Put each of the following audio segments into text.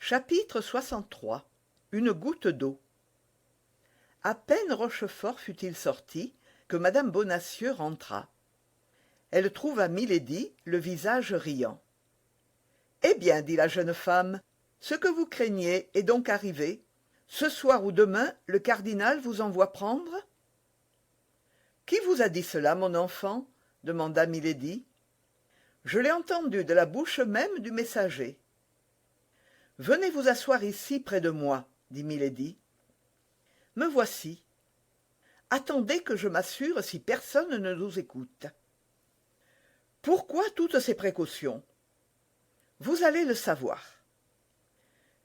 Chapitre 63. Une goutte d'eau. À peine Rochefort fut-il sorti que madame Bonacieux rentra. Elle trouva milady, le visage riant. Eh bien, dit la jeune femme, ce que vous craigniez est donc arrivé. Ce soir ou demain, le cardinal vous envoie prendre? Qui vous a dit cela, mon enfant? Demanda milady. Je l'ai entendu de la bouche même du messager. Venez vous asseoir ici près de moi, dit milady. Me voici. Attendez que je m'assure si personne ne nous écoute. Pourquoi toutes ces précautions? Vous allez le savoir.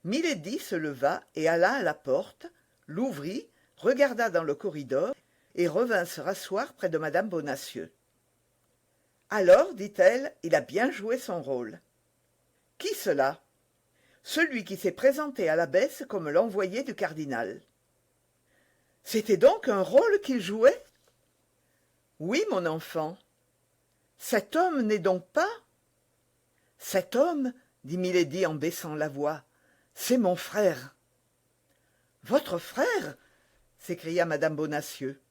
Milady se leva et alla à la porte, l'ouvrit, regarda dans le corridor et revint se rasseoir près de madame Bonacieux. Alors, dit-elle, il a bien joué son rôle. Qui cela? Celui qui s'est présenté à l'abbesse comme l'envoyé du cardinal. C'était donc un rôle qu'il jouait? Oui, mon enfant. Cet homme n'est donc pas? Cet homme, dit milady en baissant la voix, c'est mon frère. Votre frère? S'écria madame Bonacieux.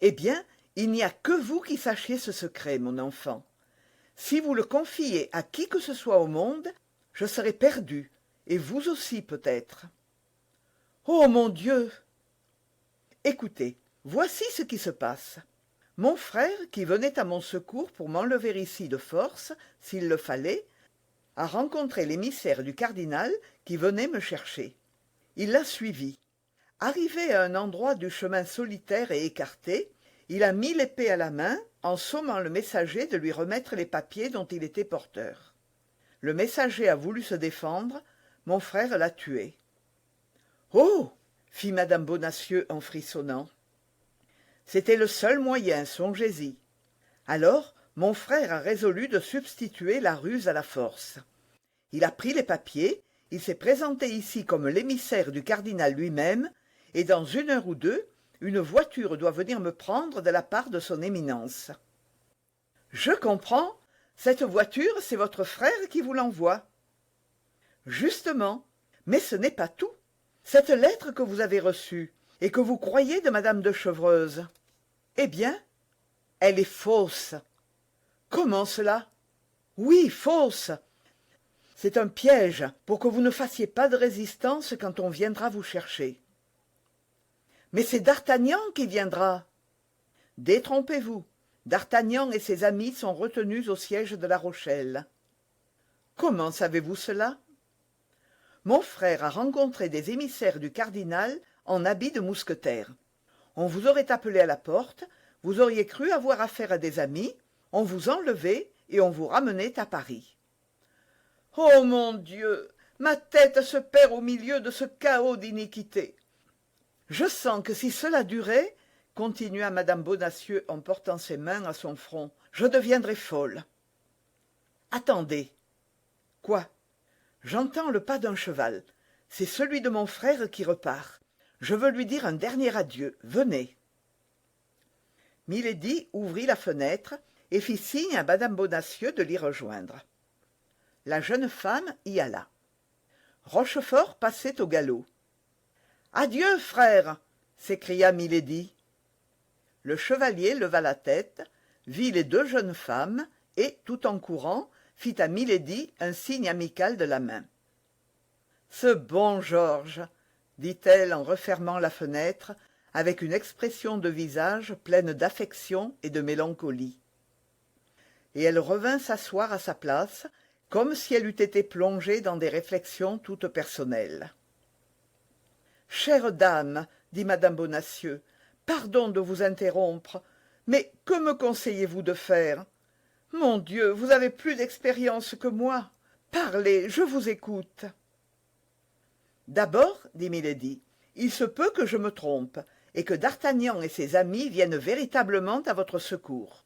Eh bien, il n'y a que vous qui sachiez ce secret, mon enfant. Si vous le confiez à qui que ce soit au monde, je serai perdue, et vous aussi peut-être. Oh mon Dieu! Écoutez, voici ce qui se passe. Mon frère, qui venait à mon secours pour m'enlever ici de force, s'il le fallait, a rencontré l'émissaire du cardinal qui venait me chercher. Il l'a suivi. Arrivé à un endroit du chemin solitaire et écarté, il a mis l'épée à la main en sommant le messager de lui remettre les papiers dont il était porteur. Le messager a voulu se défendre, mon frère l'a tué. « Oh !» fit madame Bonacieux en frissonnant. C'était le seul moyen, songez-y. Alors, mon frère a résolu de substituer la ruse à la force. Il a pris les papiers, il s'est présenté ici comme l'émissaire du cardinal lui-même, et dans 1 heure ou 2, une voiture doit venir me prendre de la part de son éminence. Je comprends. Cette voiture, c'est votre frère qui vous l'envoie. Justement, mais ce n'est pas tout. Cette lettre que vous avez reçue, et que vous croyez de madame de Chevreuse, eh bien, elle est fausse. Comment cela? Oui, fausse. C'est un piège pour que vous ne fassiez pas de résistance quand on viendra vous chercher. Mais c'est D'Artagnan qui viendra. Détrompez-vous. D'Artagnan et ses amis sont retenus au siège de La Rochelle. Comment savez-vous cela? Mon frère a rencontré des émissaires du cardinal en habit de mousquetaire. On vous aurait appelé à la porte, vous auriez cru avoir affaire à des amis, on vous enlevait et on vous ramenait à Paris. Oh mon Dieu! Ma tête se perd au milieu de ce chaos d'iniquité. Je sens que si cela durait, continua madame Bonacieux en portant ses mains à son front, je deviendrais folle. Attendez. Quoi? J'entends le pas d'un cheval. C'est celui de mon frère qui repart. Je veux lui dire un dernier adieu. Venez. Milady ouvrit la fenêtre et fit signe à madame Bonacieux de l'y rejoindre. La jeune femme y alla. Rochefort passait au galop. « Adieu, frère !» s'écria milady. Le chevalier leva la tête, vit les 2 jeunes femmes et, tout en courant, fit à milady un signe amical de la main. « Ce bon Georges !» dit-elle en refermant la fenêtre, avec une expression de visage pleine d'affection et de mélancolie. Et elle revint s'asseoir à sa place, comme si elle eût été plongée dans des réflexions toutes personnelles. « Chère dame, dit madame Bonacieux, pardon de vous interrompre, mais que me conseillez-vous de faire? Mon Dieu, vous avez plus d'expérience que moi. Parlez, je vous écoute. » D'abord, dit milady, il se peut que je me trompe, et que D'Artagnan et ses amis viennent véritablement à votre secours.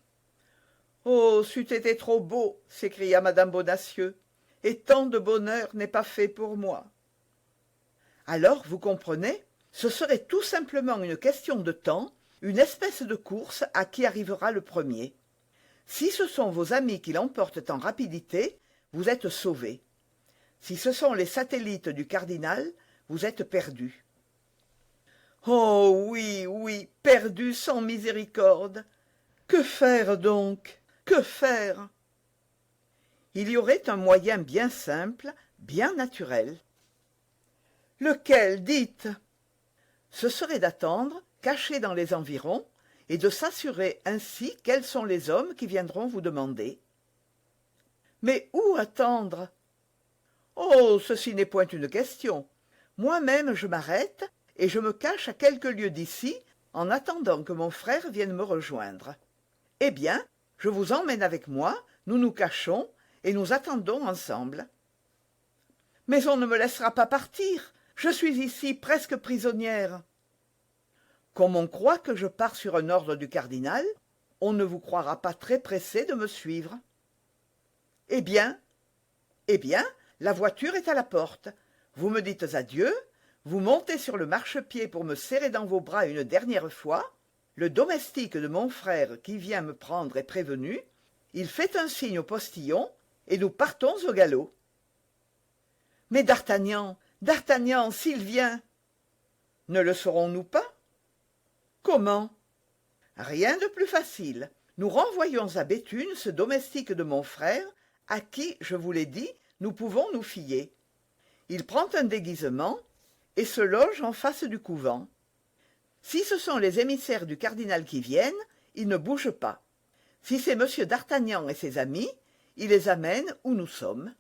« Oh, c'eût été trop beau !» s'écria madame Bonacieux, « et tant de bonheur n'est pas fait pour moi. » Alors, vous comprenez, ce serait tout simplement une question de temps, une espèce de course à qui arrivera le premier. Si ce sont vos amis qui l'emportent en rapidité, vous êtes sauvés. Si ce sont les satellites du cardinal, vous êtes perdu. Oh oui, oui, perdu sans miséricorde. Que faire donc? Que faire? Il y aurait un moyen bien simple, bien naturel. Lequel, dites? Ce serait d'attendre, caché dans les environs, et de s'assurer ainsi quels sont les hommes qui viendront vous demander. Mais où attendre? Oh, ceci n'est point une question. Moi-même je m'arrête, et je me cache à quelques lieues d'ici, en attendant que mon frère vienne me rejoindre. Eh bien, je vous emmène avec moi, nous nous cachons, et nous attendons ensemble. Mais on ne me laissera pas partir, je suis ici presque prisonnière. Comme on croit que je pars sur un ordre du cardinal, on ne vous croira pas très pressé de me suivre. Eh bien, la voiture est à la porte. Vous me dites adieu, vous montez sur le marchepied pour me serrer dans vos bras une dernière fois. Le domestique de mon frère qui vient me prendre est prévenu. Il fait un signe au postillon, et nous partons au galop. Mais d'Artagnan, s'il vient, ne le saurons-nous pas? Comment? Rien de plus facile. Nous renvoyons à Béthune ce domestique de mon frère, à qui, je vous l'ai dit, nous pouvons nous fier. Il prend un déguisement et se loge en face du couvent. Si ce sont les émissaires du cardinal qui viennent, il ne bouge pas. Si c'est M. d'Artagnan et ses amis, il les amène où nous sommes.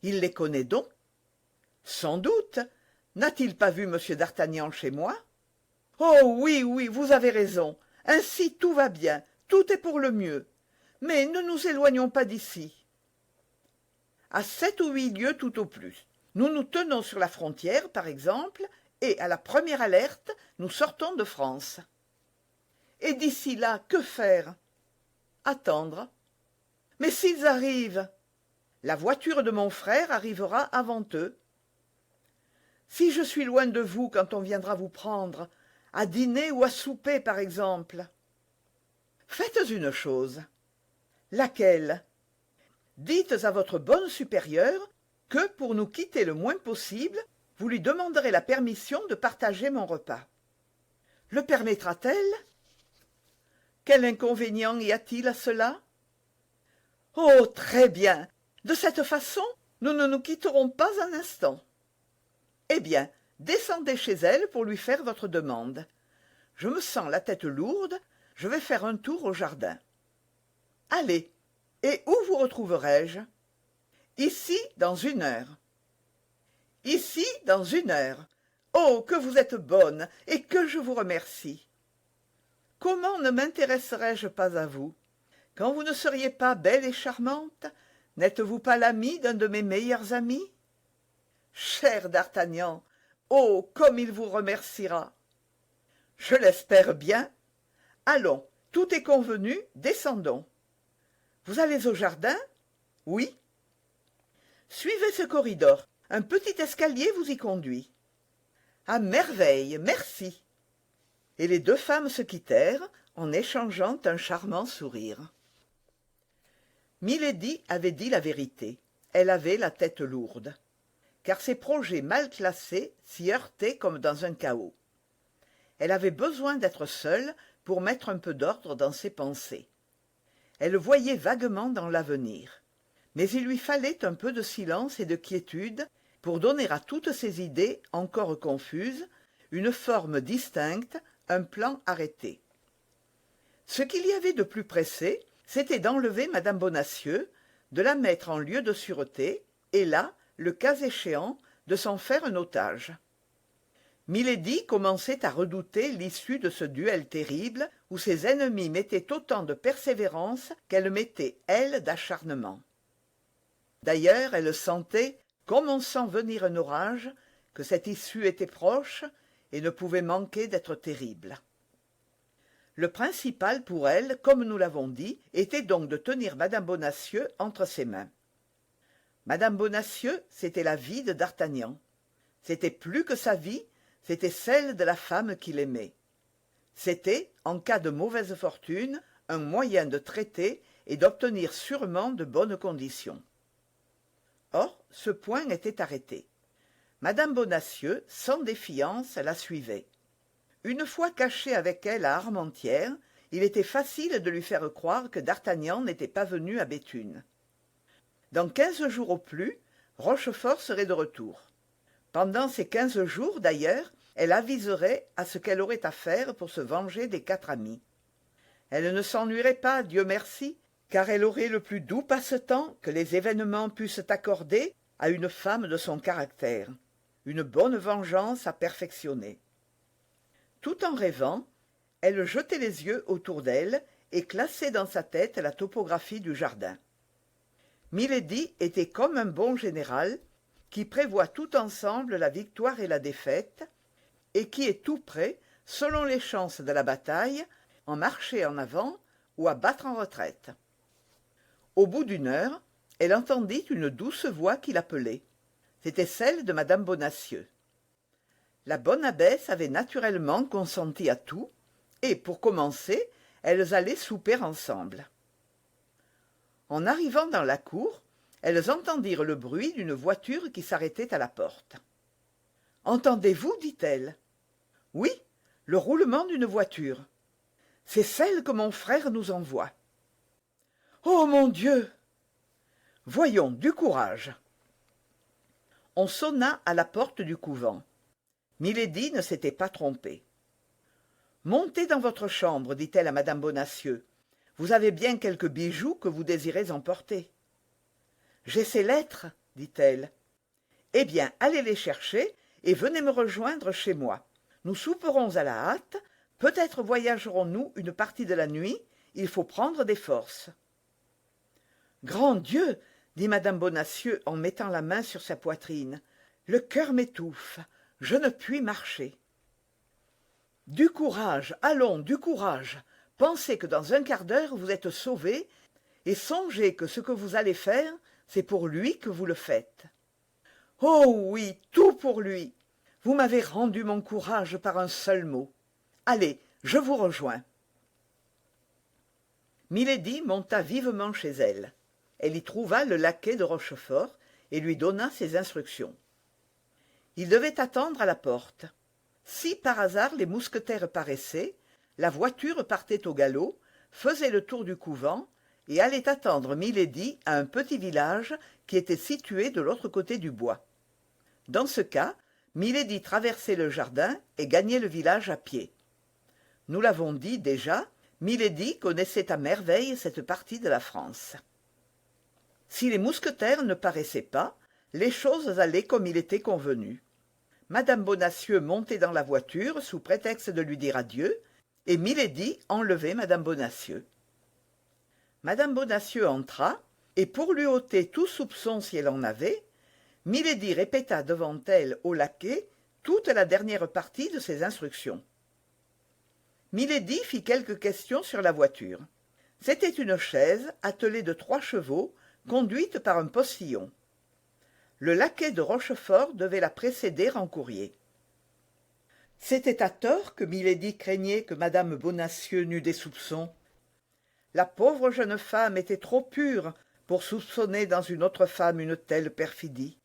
Il les connaît donc? Sans doute. N'a-t-il pas vu M. d'Artagnan chez moi? Oh oui, oui, vous avez raison. Ainsi tout va bien, tout est pour le mieux. Mais ne nous éloignons pas d'ici. À 7 ou 8 lieues tout au plus. Nous nous tenons sur la frontière, par exemple, et à la première alerte, nous sortons de France. Et d'ici là, que faire? Attendre. Mais s'ils arrivent? La voiture de mon frère arrivera avant eux. Si je suis loin de vous quand on viendra vous prendre, à dîner ou à souper, par exemple. Faites une chose. Laquelle? Dites à votre bonne supérieure que, pour nous quitter le moins possible, vous lui demanderez la permission de partager mon repas. Le permettra-t-elle? Quel inconvénient y a-t-il à cela? Oh, très bien. De cette façon, nous ne nous quitterons pas un instant. Eh bien, descendez chez elle pour lui faire votre demande. Je me sens la tête lourde, je vais faire un tour au jardin. Allez, et où vous retrouverai-je? Ici, dans 1 heure. Ici, dans 1 heure. Oh, que vous êtes bonne, et que je vous remercie. Comment ne m'intéresserais-je pas à vous? Quand vous ne seriez pas belle et charmante, n'êtes-vous pas l'amie d'un de mes meilleurs amis? Cher d'Artagnan, oh, comme il vous remerciera! Je l'espère bien. Allons, tout est convenu, descendons. Vous allez au jardin? Oui. Suivez ce corridor, un petit escalier vous y conduit. À merveille, merci. Et les 2 femmes se quittèrent en échangeant un charmant sourire. Milady avait dit la vérité. Elle avait la tête lourde. Car ses projets mal classés s'y heurtaient comme dans un chaos. Elle avait besoin d'être seule pour mettre un peu d'ordre dans ses pensées. Elle voyait vaguement dans l'avenir. Mais il lui fallait un peu de silence et de quiétude pour donner à toutes ses idées, encore confuses, une forme distincte, un plan arrêté. Ce qu'il y avait de plus pressé, c'était d'enlever madame Bonacieux, de la mettre en lieu de sûreté, et là, le cas échéant, de s'en faire un otage. Milady commençait à redouter l'issue de ce duel terrible où ses ennemis mettaient autant de persévérance qu'elle mettait, elle, d'acharnement. D'ailleurs, elle sentait, comme on sent venir un orage, que cette issue était proche et ne pouvait manquer d'être terrible. Le principal pour elle, comme nous l'avons dit, était donc de tenir madame Bonacieux entre ses mains. Madame Bonacieux, c'était la vie de d'Artagnan. C'était plus que sa vie, c'était celle de la femme qu'il aimait. C'était, en cas de mauvaise fortune, un moyen de traiter et d'obtenir sûrement de bonnes conditions. Or, ce point était arrêté. Madame Bonacieux, sans défiance, la suivait. Une fois caché avec elle à Armentières, il était facile de lui faire croire que d'Artagnan n'était pas venu à Béthune. Dans 15 jours au plus, Rochefort serait de retour. Pendant ces 15 jours, d'ailleurs, elle aviserait à ce qu'elle aurait à faire pour se venger des 4 amis. Elle ne s'ennuierait pas, Dieu merci, car elle aurait le plus doux passe-temps que les événements pussent accorder à une femme de son caractère, une bonne vengeance à perfectionner. Tout en rêvant, elle jetait les yeux autour d'elle et classait dans sa tête la topographie du jardin. Milady était comme un bon général qui prévoit tout ensemble la victoire et la défaite, et qui est tout prêt, selon les chances de la bataille, à marcher en avant ou à battre en retraite. Au bout d'une heure, elle entendit une douce voix qui l'appelait. C'était celle de madame Bonacieux. La bonne abbesse avait naturellement consenti à tout, et, pour commencer, elles allaient souper ensemble. En arrivant dans la cour, elles entendirent le bruit d'une voiture qui s'arrêtait à la porte. « Entendez-vous » dit-elle. « Oui, le roulement d'une voiture. C'est celle que mon frère nous envoie. »« Oh, mon Dieu !»« Voyons, du courage !» On sonna à la porte du couvent. Milady ne s'était pas trompée. « Montez dans votre chambre, dit-elle à madame Bonacieux. Vous avez bien quelques bijoux que vous désirez emporter. »« J'ai ces lettres, dit-elle. »« Eh bien, allez les chercher et venez me rejoindre chez moi. Nous souperons à la hâte, peut-être voyagerons-nous une partie de la nuit, il faut prendre des forces. »« Grand Dieu !» dit madame Bonacieux en mettant la main sur sa poitrine. « Le cœur m'étouffe, je ne puis marcher. »« Du courage, allons, du courage. Pensez que dans un quart d'heure vous êtes sauvés, et songez que ce que vous allez faire, c'est pour lui que vous le faites. Oh oui, tout pour lui. Vous m'avez rendu mon courage par un seul mot. Allez, je vous rejoins. » Milady monta vivement chez elle. Elle y trouva le laquais de Rochefort et lui donna ses instructions. Il devait attendre à la porte. Si par hasard les mousquetaires paraissaient, la voiture partait au galop, faisait le tour du couvent et allait attendre Milady à un petit village qui était situé de l'autre côté du bois. Dans ce cas, Milady traversait le jardin et gagnait le village à pied. Nous l'avons dit déjà, Milady connaissait à merveille cette partie de la France. Si les mousquetaires ne paraissaient pas, les choses allaient comme il était convenu. Madame Bonacieux montait dans la voiture sous prétexte de lui dire adieu, et Milady enlevait madame Bonacieux. Madame Bonacieux entra, et pour lui ôter tout soupçon si elle en avait, Milady répéta devant elle au laquais toute la dernière partie de ses instructions. Milady fit quelques questions sur la voiture. C'était une chaise attelée de 3 chevaux, conduite par un postillon. Le laquais de Rochefort devait la précéder en courrier. C'était à tort que Milady craignait que madame Bonacieux n'eût des soupçons. La pauvre jeune femme était trop pure pour soupçonner dans une autre femme une telle perfidie.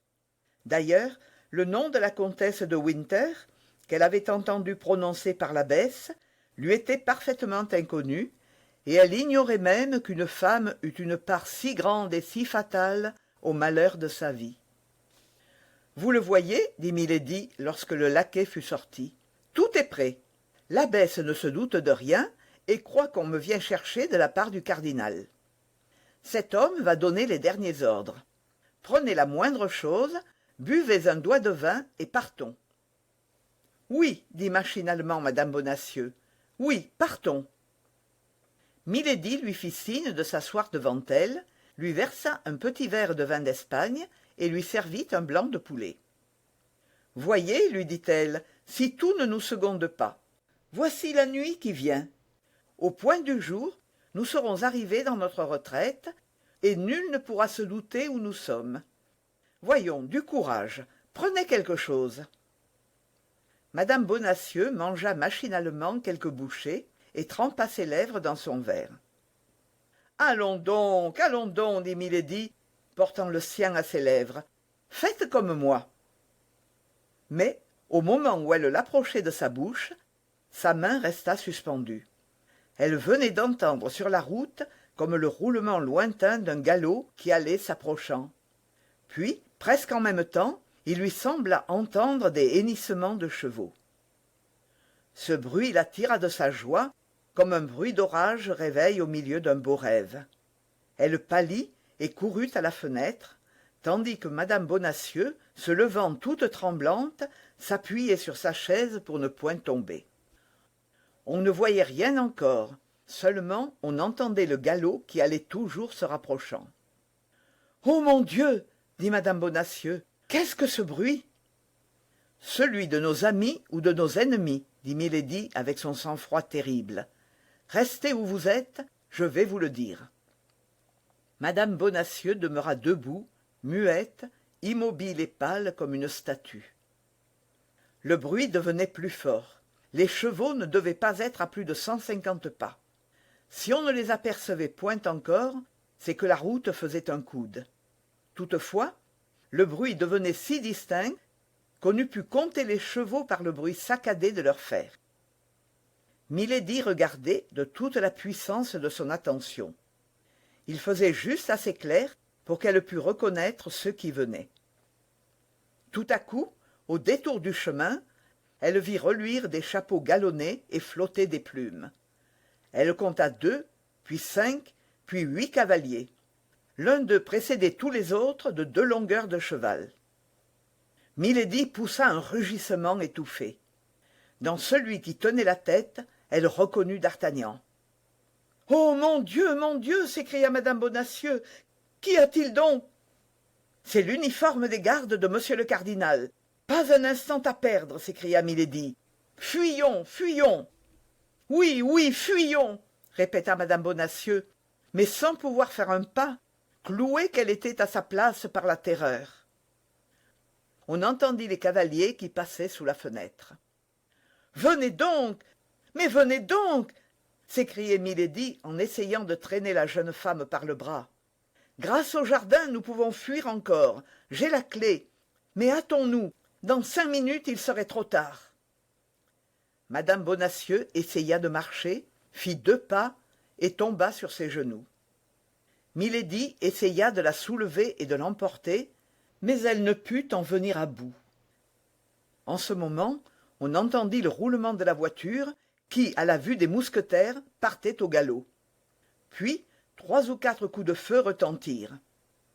D'ailleurs, le nom de la comtesse de Winter, qu'elle avait entendu prononcer par l'abbesse, lui était parfaitement inconnu, et elle ignorait même qu'une femme eût une part si grande et si fatale au malheur de sa vie. « Vous le voyez, dit Milady lorsque le laquais fut sorti. Tout est prêt. L'abbesse ne se doute de rien et croit qu'on me vient chercher de la part du cardinal. Cet homme va donner les derniers ordres. Prenez la moindre chose, buvez un doigt de vin et partons. »« Oui, dit machinalement madame Bonacieux. Oui, partons. » Milady lui fit signe de s'asseoir devant elle, lui versa un petit verre de vin d'Espagne et lui servit un blanc de poulet. « Voyez, lui dit-elle, si tout ne nous seconde pas. Voici la nuit qui vient. Au point du jour, nous serons arrivés dans notre retraite, et nul ne pourra se douter où nous sommes. Voyons, du courage, prenez quelque chose. » Madame Bonacieux mangea machinalement quelques bouchées et trempa ses lèvres dans son verre. « Allons donc, dit Milady. portant le sien à ses lèvres. « Faites comme moi. » Mais, au moment où elle l'approchait de sa bouche, sa main resta suspendue. Elle venait d'entendre sur la route comme le roulement lointain d'un galop qui allait s'approchant. Puis, presque en même temps, il lui sembla entendre des hennissements de chevaux. Ce bruit la tira de sa joie, comme un bruit d'orage réveille au milieu d'un beau rêve. Elle pâlit et courut à la fenêtre, tandis que madame Bonacieux, se levant toute tremblante, s'appuyait sur sa chaise pour ne point tomber. On ne voyait rien encore, seulement on entendait le galop qui allait toujours se rapprochant. « Oh mon Dieu !» dit madame Bonacieux. « Qu'est-ce que ce bruit ?» « Celui de nos amis ou de nos ennemis, dit Milady avec son sang-froid terrible. « Restez où vous êtes, je vais vous le dire. » Madame Bonacieux demeura debout, muette, immobile et pâle comme une statue. Le bruit devenait plus fort. Les chevaux ne devaient pas être à plus de 150 pas. Si on ne les apercevait point encore, c'est que la route faisait un coude. Toutefois, le bruit devenait si distinct qu'on eût pu compter les chevaux par le bruit saccadé de leurs fers. Milady regardait de toute la puissance de son attention. Il faisait juste assez clair pour qu'elle pût reconnaître ceux qui venaient. Tout à coup, au détour du chemin, elle vit reluire des chapeaux galonnés et flotter des plumes. Elle compta 2, puis 5, puis 8 cavaliers. L'un d'eux précédait tous les autres de 2 longueurs de cheval. Milady poussa un rugissement étouffé. Dans celui qui tenait la tête, elle reconnut d'Artagnan. « Oh mon Dieu !» s'écria madame Bonacieux. « Qu'y a-t-il donc ?»« C'est l'uniforme des gardes de monsieur le cardinal. Pas un instant à perdre !» s'écria Milady. « Fuyons, fuyons !»« Oui, fuyons !» répéta madame Bonacieux, mais sans pouvoir faire un pas, clouée qu'elle était à sa place par la terreur. On entendit les cavaliers qui passaient sous la fenêtre. « Venez donc, mais venez donc !» s'écriait Milady en essayant de traîner la jeune femme par le bras. « Grâce au jardin, nous pouvons fuir encore. J'ai la clé. Mais hâtons-nous. Dans 5 minutes, il serait trop tard. » Madame Bonacieux essaya de marcher, fit 2 pas et tomba sur ses genoux. Milady essaya de la soulever et de l'emporter, mais elle ne put en venir à bout. En ce moment, on entendit le roulement de la voiture qui, à la vue des mousquetaires, partait au galop. Puis, 3 ou 4 coups de feu retentirent.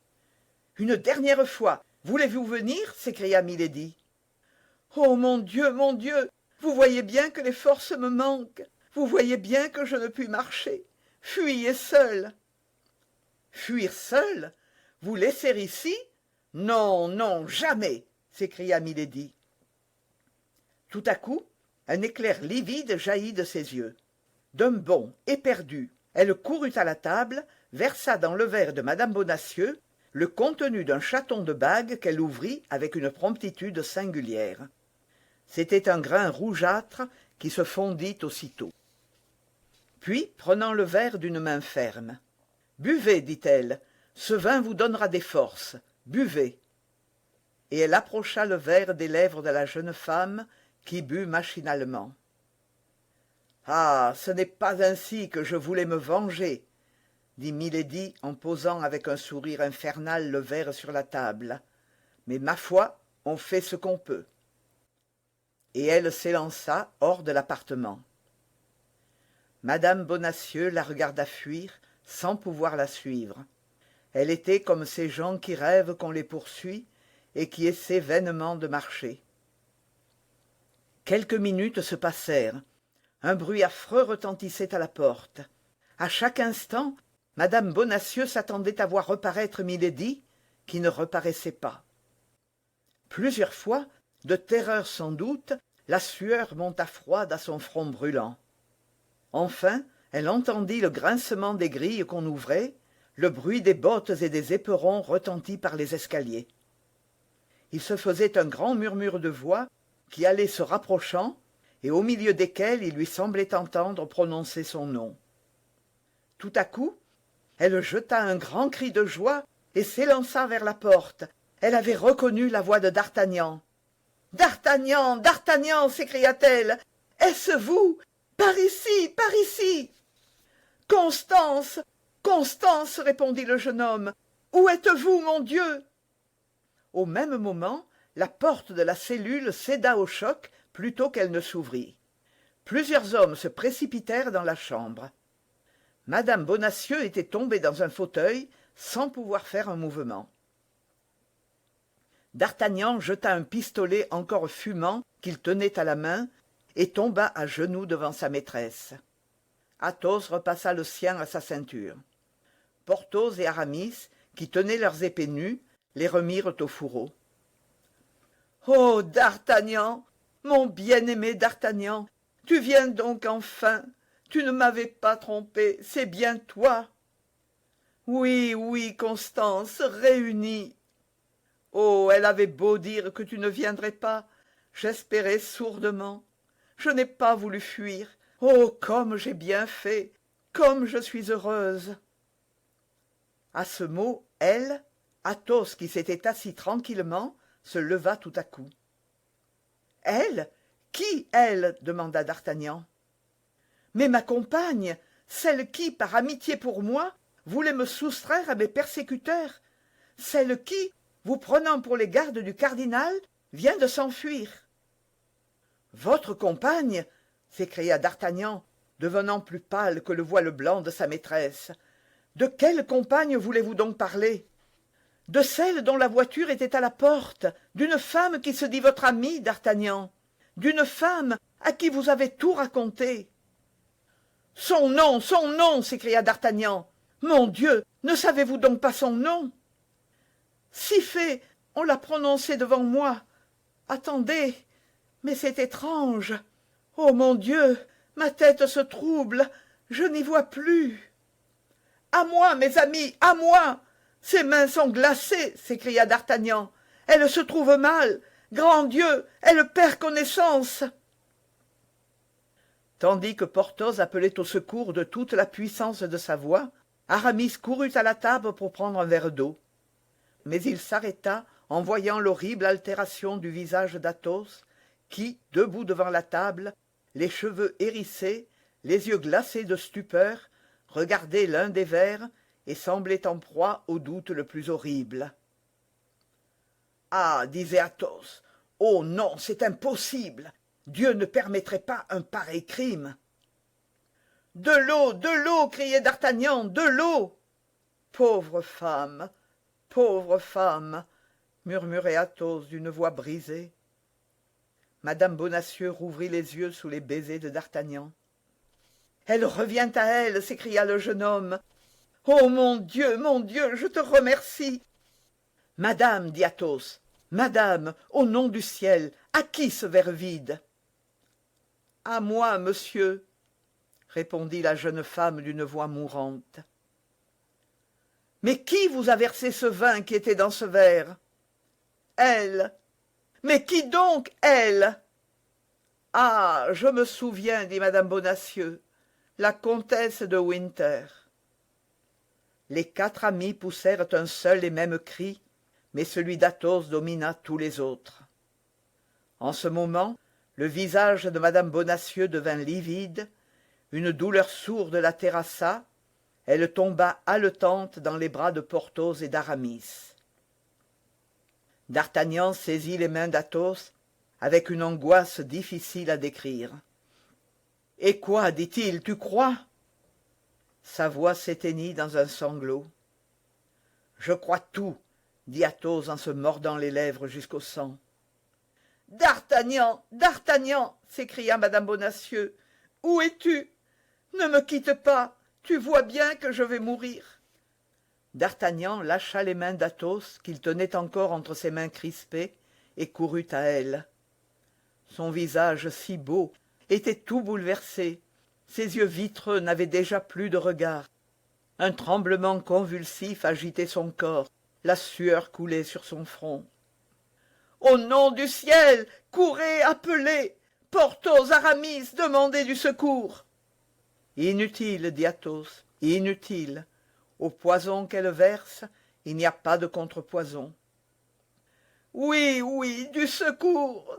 « Une dernière fois, voulez-vous venir ?» s'écria Milady. « Oh mon Dieu, vous voyez bien que les forces me manquent, vous voyez bien que je ne puis marcher. Fuyez seule. » « Fuir seule? Vous laisser ici? Non, jamais !» s'écria Milady. Tout à coup, un éclair livide jaillit de ses yeux. D'un bond, éperdue, elle courut à la table, versa dans le verre de madame Bonacieux le contenu d'un chaton de bague qu'elle ouvrit avec une promptitude singulière. C'était un grain rougeâtre qui se fondit aussitôt. Puis, prenant le verre d'une main ferme, « Buvez, dit-elle, ce vin vous donnera des forces, buvez. » Et elle approcha le verre des lèvres de la jeune femme, qui but machinalement. « Ah, ce n'est pas ainsi que je voulais me venger, » dit Milady en posant avec un sourire infernal le verre sur la table. « Mais ma foi, on fait ce qu'on peut. » Et elle s'élança hors de l'appartement. Madame Bonacieux la regarda fuir, sans pouvoir la suivre. Elle était comme ces gens qui rêvent qu'on les poursuit et qui essaient vainement de marcher. Quelques minutes se passèrent. Un bruit affreux retentissait à la porte. À chaque instant, madame Bonacieux s'attendait à voir reparaître Milady, qui ne reparaissait pas. Plusieurs fois, de terreur sans doute, la sueur monta froide à son front brûlant. Enfin, elle entendit le grincement des grilles qu'on ouvrait, le bruit des bottes et des éperons retentit par les escaliers. Il se faisait un grand murmure de voix qui allait se rapprochant et au milieu desquelles il lui semblait entendre prononcer son nom. Tout à coup, elle jeta un grand cri de joie et s'élança vers la porte. Elle avait reconnu la voix de d'Artagnan. « D'Artagnan, d'Artagnan !» s'écria-t-elle. « Est-ce vous? Par ici, par ici !»« Constance, Constance !» répondit le jeune homme. « Où êtes-vous, mon Dieu ?» Au même moment, la porte de la cellule céda au choc plutôt qu'elle ne s'ouvrit. Plusieurs hommes se précipitèrent dans la chambre. Madame Bonacieux était tombée dans un fauteuil sans pouvoir faire un mouvement. D'Artagnan jeta un pistolet encore fumant qu'il tenait à la main et tomba à genoux devant sa maîtresse. Athos repassa le sien à sa ceinture. Porthos et Aramis, qui tenaient leurs épées nues, les remirent au fourreau. « Oh, D'Artagnan, mon bien-aimé D'Artagnan, tu viens donc enfin. Tu ne m'avais pas trompé, c'est bien toi. Oui, oui, Constance, réunie. Oh, elle avait beau dire que tu ne viendrais pas, j'espérais sourdement. Je n'ai pas voulu fuir. Oh, comme j'ai bien fait, comme je suis heureuse. » À ce mot, elle, Athos, qui s'était assis tranquillement, se leva tout à coup. « Elle? Qui, elle ?» demanda d'Artagnan. « Mais ma compagne, celle qui, par amitié pour moi, voulait me soustraire à mes persécuteurs, celle qui, vous prenant pour les gardes du cardinal, vient de s'enfuir. »« Votre compagne ?» s'écria d'Artagnan, devenant plus pâle que le voile blanc de sa maîtresse. « De quelle compagne voulez-vous donc parler ? De celle dont la voiture était à la porte, d'une femme qui se dit votre amie, d'Artagnan, d'une femme à qui vous avez tout raconté. »« Son nom, s'écria d'Artagnan. « Mon Dieu, ne savez-vous donc pas son nom ?»« Si fait, on l'a prononcé devant moi. Attendez, mais c'est étrange. Oh mon Dieu, ma tête se trouble, je n'y vois plus. »« À moi, mes amis, à moi ! Ses mains sont glacées, s'écria d'Artagnan. Elle se trouve mal. Grand Dieu, elle perd connaissance. » Tandis que Porthos appelait au secours de toute la puissance de sa voix, Aramis courut à la table pour prendre un verre d'eau. Mais il s'arrêta en voyant l'horrible altération du visage d'Athos, qui, debout devant la table, les cheveux hérissés, les yeux glacés de stupeur, regardait l'un des verres et semblait en proie au doute le plus horrible. « Ah » disait Athos, « oh non, c'est impossible. Dieu ne permettrait pas un pareil crime. »« De l'eau !» criait d'Artagnan, « de l'eau !»« Pauvre femme, murmurait Athos d'une voix brisée. Madame Bonacieux rouvrit les yeux sous les baisers de d'Artagnan. « Elle revient à elle !» s'écria le jeune homme. « Oh mon Dieu, je te remercie !»« Madame, dit Athos, madame, au nom du ciel, à qui ce verre vide ?»« À moi, monsieur, » répondit la jeune femme d'une voix mourante. « Mais qui vous a versé ce vin qui était dans ce verre ?»« Elle. »« Mais qui donc, elle ?»« Ah, je me souviens, dit madame Bonacieux, la comtesse de Winter. » Les quatre amis poussèrent un seul et même cri, mais celui d'Athos domina tous les autres. En ce moment, le visage de madame Bonacieux devint livide, une douleur sourde la terrassa, elle tomba haletante dans les bras de Porthos et d'Aramis. D'Artagnan saisit les mains d'Athos avec une angoisse difficile à décrire. « Et quoi, dit-il, tu crois ?» Sa voix s'éteignit dans un sanglot. « Je crois tout, » dit Athos en se mordant les lèvres jusqu'au sang. « D'Artagnan, s'écria madame Bonacieux, « où es-tu? Ne me quitte pas, tu vois bien que je vais mourir. » D'Artagnan lâcha les mains d'Athos qu'il tenait encore entre ses mains crispées et courut à elle. Son visage si beau était tout bouleversé, ses yeux vitreux n'avaient déjà plus de regard. Un tremblement convulsif agitait son corps, la sueur coulait sur son front. « Au nom du ciel, courez, appelez! Porthos, Aramis, demandez du secours !»« Inutile, dit Athos, inutile. Au poison qu'elle verse, il n'y a pas de contrepoison. « Oui, oui, du secours,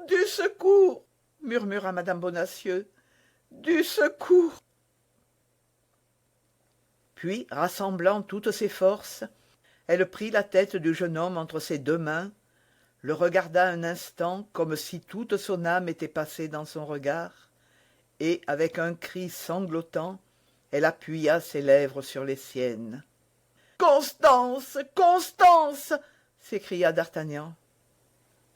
murmura madame Bonacieux. « Du secours !» Puis, rassemblant toutes ses forces, elle prit la tête du jeune homme entre ses deux mains, le regarda un instant comme si toute son âme était passée dans son regard, et, avec un cri sanglotant, elle appuya ses lèvres sur les siennes. « Constance, Constance !» s'écria d'Artagnan.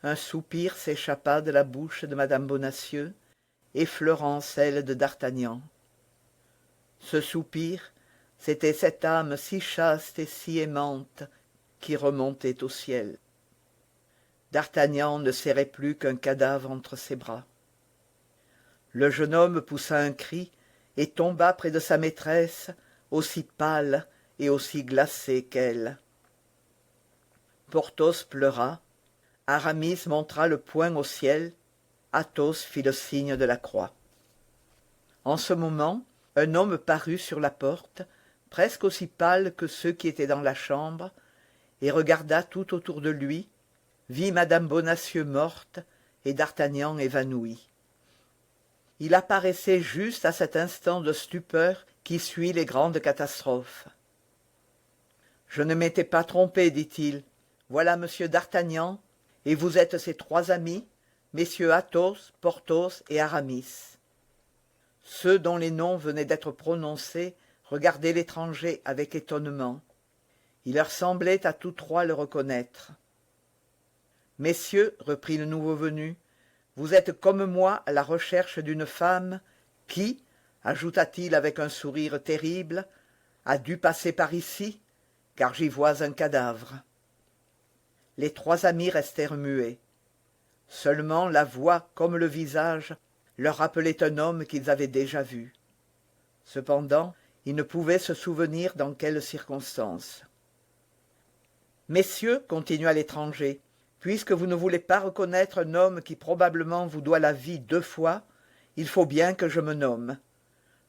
Un soupir s'échappa de la bouche de madame Bonacieux, effleurant celle de d'Artagnan. Ce soupir, c'était cette âme si chaste et si aimante qui remontait au ciel. D'Artagnan ne serrait plus qu'un cadavre entre ses bras. Le jeune homme poussa un cri et tomba près de sa maîtresse, aussi pâle et aussi glacé qu'elle. Porthos pleura, Aramis montra le poing au ciel, Athos fit le signe de la croix. En ce moment, un homme parut sur la porte, presque aussi pâle que ceux qui étaient dans la chambre, et regarda tout autour de lui, vit madame Bonacieux morte et d'Artagnan évanoui. Il apparaissait juste à cet instant de stupeur qui suit les grandes catastrophes. « Je ne m'étais pas trompé, dit-il. Voilà monsieur d'Artagnan, et vous êtes ses trois amis, messieurs Athos, Porthos et Aramis. » Ceux dont les noms venaient d'être prononcés regardaient l'étranger avec étonnement. Il leur semblait à tous trois le reconnaître. « Messieurs, reprit le nouveau venu, vous êtes comme moi à la recherche d'une femme qui, ajouta-t-il avec un sourire terrible, a dû passer par ici, car j'y vois un cadavre. » Les trois amis restèrent muets. Seulement la voix comme le visage leur rappelait un homme qu'ils avaient déjà vu. Cependant, ils ne pouvaient se souvenir dans quelles circonstances. « Messieurs, continua l'étranger, puisque vous ne voulez pas reconnaître un homme qui probablement vous doit la vie 2 fois, il faut bien que je me nomme.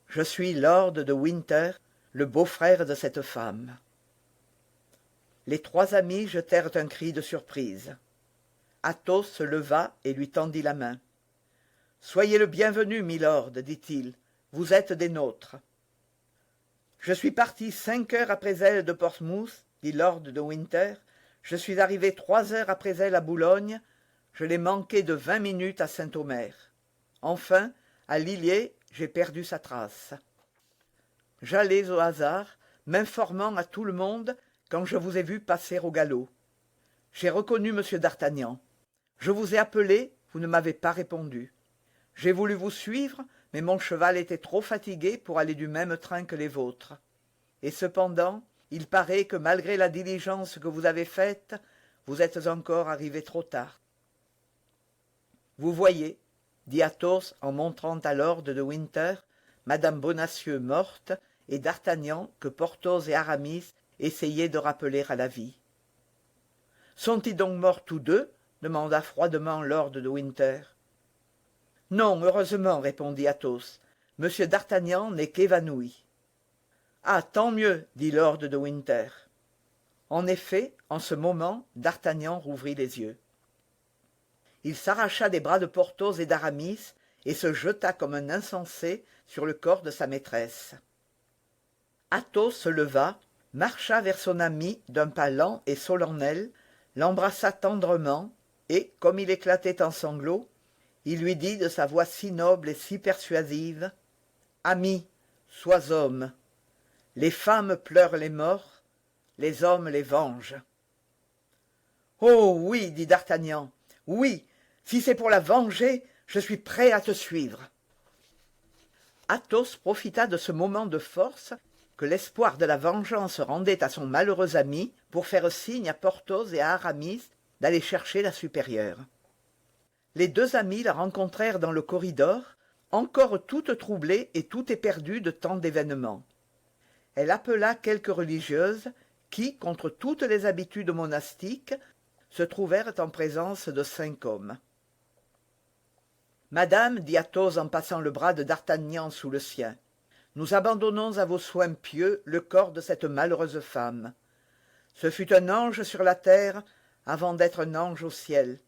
Je suis Lord de Winter, le beau-frère de cette femme. » Les trois amis jetèrent un cri de surprise. Athos se leva et lui tendit la main. « Soyez le bienvenu, milord, dit-il, vous êtes des nôtres. »« Je suis parti 5 heures après elle de Portsmouth, dit Lord de Winter. Je suis arrivé 3 heures après elle à Boulogne. Je l'ai manqué de 20 minutes à Saint-Omer. Enfin, à Lilliers, j'ai perdu sa trace. J'allais au hasard, m'informant à tout le monde quand je vous ai vu passer au galop. J'ai reconnu M. d'Artagnan. Je vous ai appelé, vous ne m'avez pas répondu. J'ai voulu vous suivre, mais mon cheval était trop fatigué pour aller du même train que les vôtres. Et cependant, il paraît que malgré la diligence que vous avez faite, vous êtes encore arrivé trop tard. Vous voyez, dit Athos en montrant à Lord de Winter madame Bonacieux morte et d'Artagnan que Porthos et Aramis essayaient de rappeler à la vie. « Sont-ils donc morts tous deux » demanda froidement Lord de Winter. « Non, heureusement, répondit Athos. Monsieur d'Artagnan n'est qu'évanoui. »« Ah, tant mieux, dit Lord de Winter. » En effet, en ce moment, d'Artagnan rouvrit les yeux. Il s'arracha des bras de Porthos et d'Aramis et se jeta comme un insensé sur le corps de sa maîtresse. Athos se leva, marcha vers son ami d'un pas lent et solennel, l'embrassa tendrement, et, comme il éclatait en sanglots, il lui dit de sa voix si noble et si persuasive, « Ami, sois homme. Les femmes pleurent les morts, les hommes les vengent. »« Oh oui, dit d'Artagnan, oui, si c'est pour la venger, je suis prêt à te suivre. » Athos profita de ce moment de force que l'espoir de la vengeance rendait à son malheureux ami pour faire signe à Porthos et à Aramis d'aller chercher la supérieure. Les deux amis la rencontrèrent dans le corridor, encore toute troublée et tout éperdue de tant d'événements. Elle appela quelques religieuses qui, contre toutes les habitudes monastiques, se trouvèrent en présence de 5 hommes. « Madame, dit Athos en passant le bras de d'Artagnan sous le sien, nous abandonnons à vos soins pieux le corps de cette malheureuse femme. Ce fut un ange sur la terre avant d'être un ange au ciel.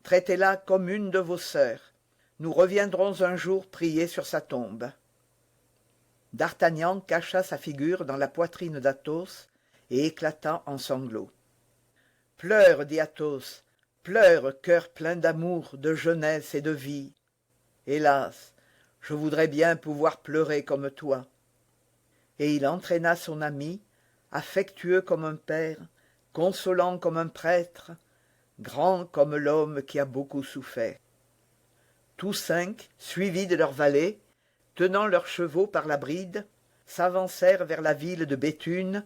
Traitez-la comme une de vos sœurs. Nous reviendrons un jour prier sur sa tombe. » D'Artagnan cacha sa figure dans la poitrine d'Athos et éclata en sanglots. « Pleure, dit Athos, pleure, cœur plein d'amour, de jeunesse et de vie. Hélas, je voudrais bien pouvoir pleurer comme toi. » Et il entraîna son ami, affectueux comme un père, consolant comme un prêtre, grand comme l'homme qui a beaucoup souffert. Tous cinq, suivis de leurs valets, tenant leurs chevaux par la bride, s'avancèrent vers la ville de Béthune,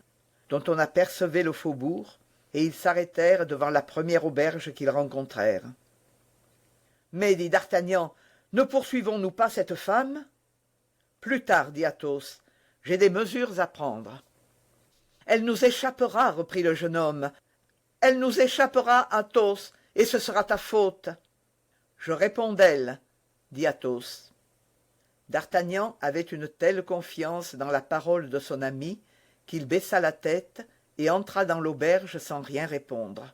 dont on apercevait le faubourg, et ils s'arrêtèrent devant la première auberge qu'ils rencontrèrent. « Mais, dit d'Artagnan, ne poursuivons-nous pas cette femme ?»« Plus tard, dit Athos, j'ai des mesures à prendre. »« Elle nous échappera, reprit le jeune homme. « Elle nous échappera, Athos, et ce sera ta faute. »« Je réponds d'elle, dit Athos. D'Artagnan avait une telle confiance dans la parole de son ami qu'il baissa la tête et entra dans l'auberge sans rien répondre.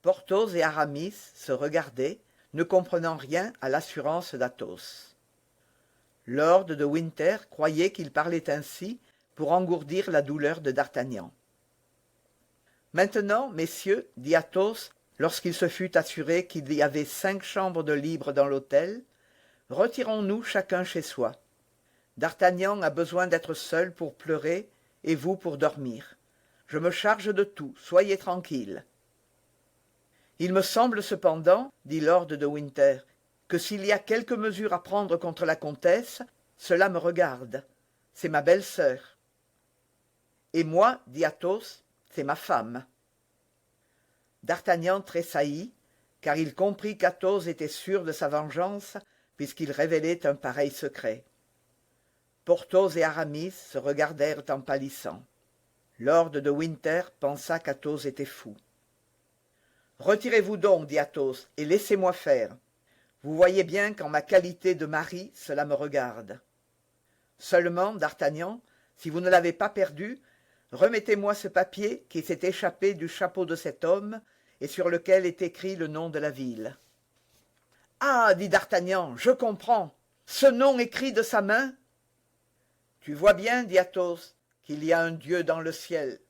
Porthos et Aramis se regardaient, ne comprenant rien à l'assurance d'Athos. Lord de Winter croyait qu'il parlait ainsi pour engourdir la douleur de d'Artagnan. « Maintenant, messieurs, dit Athos, lorsqu'il se fut assuré qu'il y avait 5 chambres de libres dans l'hôtel, retirons-nous chacun chez soi. D'Artagnan a besoin d'être seul pour pleurer, et vous pour dormir. Je me charge de tout, soyez tranquilles. »« Il me semble cependant, dit Lord de Winter, que s'il y a quelque mesure à prendre contre la comtesse, cela me regarde. C'est ma belle-sœur. »« Et moi, dit Athos, c'est ma femme. » D'Artagnan tressaillit, car il comprit qu'Athos était sûr de sa vengeance, puisqu'il révélait un pareil secret. Porthos et Aramis se regardèrent en pâlissant. Lord de Winter pensa qu'Athos était fou. « Retirez-vous donc, dit Athos, et laissez-moi faire. Vous voyez bien qu'en ma qualité de mari, cela me regarde. Seulement, d'Artagnan, si vous ne l'avez pas perdu, remettez-moi ce papier qui s'est échappé du chapeau de cet homme et sur lequel est écrit le nom de la ville. »« Ah, dit d'Artagnan, je comprends. Ce nom écrit de sa main ?»« Tu vois bien, dit Athos, qu'il y a un Dieu dans le ciel.